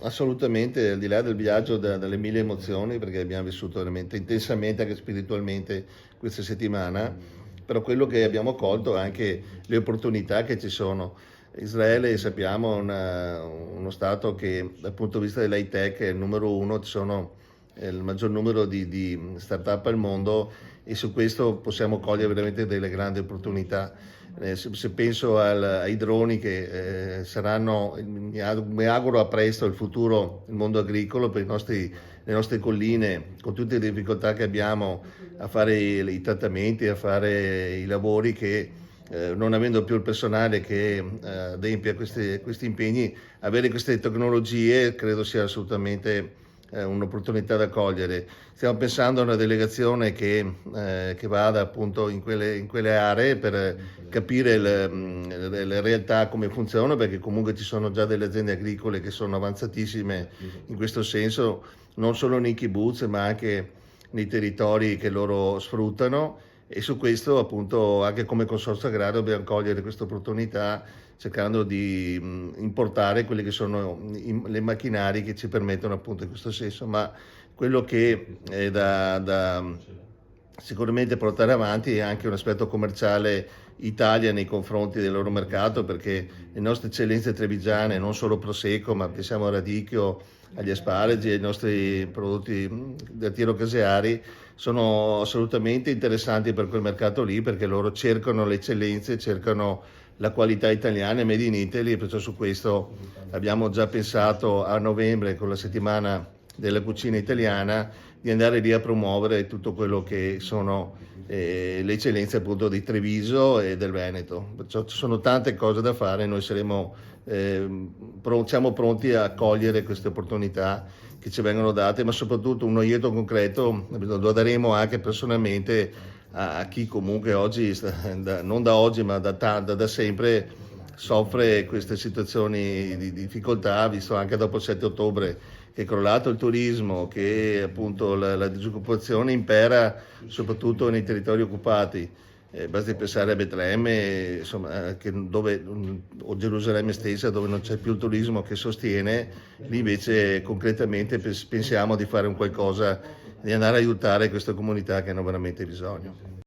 Assolutamente, al di là del viaggio dalle mille emozioni, perché abbiamo vissuto veramente intensamente, anche spiritualmente, questa settimana, però quello che abbiamo colto è anche le opportunità che ci sono. Israele, sappiamo, è uno stato che dal punto di vista dell'high tech è il numero uno, ci sono il maggior numero di start-up al mondo e su questo possiamo cogliere veramente delle grandi opportunità. Se penso ai droni che saranno, mi auguro a presto il futuro, il mondo agricolo per le nostre colline, con tutte le difficoltà che abbiamo a fare i trattamenti, a fare i lavori che non avendo più il personale che adempie a questi impegni, avere queste tecnologie credo sia assolutamente un'opportunità da cogliere. Stiamo pensando a una delegazione che vada appunto in quelle aree per capire le realtà come funzionano, perché comunque ci sono già delle aziende agricole che sono avanzatissime in questo senso, non solo nei kibbutz ma anche nei territori che loro sfruttano e su questo appunto anche come consorzio agrario dobbiamo cogliere questa opportunità cercando di importare quelli che sono le macchinari che ci permettono appunto in questo senso, ma quello che è da sicuramente portare avanti è anche un aspetto commerciale Italia nei confronti del loro mercato, perché le nostre eccellenze trevigiane, non solo prosecco, ma pensiamo al radicchio, agli asparagi, ai nostri prodotti da tiro caseari, sono assolutamente interessanti per quel mercato lì, perché loro cercano le eccellenze, cercano la qualità italiana e made in Italy, perciò su questo abbiamo già pensato a novembre con la settimana della cucina italiana di andare lì a promuovere tutto quello che sono le eccellenze appunto di Treviso e del Veneto. Perciò ci sono tante cose da fare, noi siamo pronti a cogliere queste opportunità che ci vengono date, ma soprattutto un aiuto concreto lo daremo anche personalmente a chi comunque oggi, non da oggi ma da sempre, soffre queste situazioni di difficoltà, visto anche dopo il 7 ottobre che è crollato il turismo, che appunto la disoccupazione impera soprattutto nei territori occupati. Basti pensare a Betlemme, insomma, o Gerusalemme stessa, dove non c'è più il turismo che sostiene, lì invece concretamente pensiamo di fare un qualcosa, di andare a aiutare queste comunità che hanno veramente bisogno.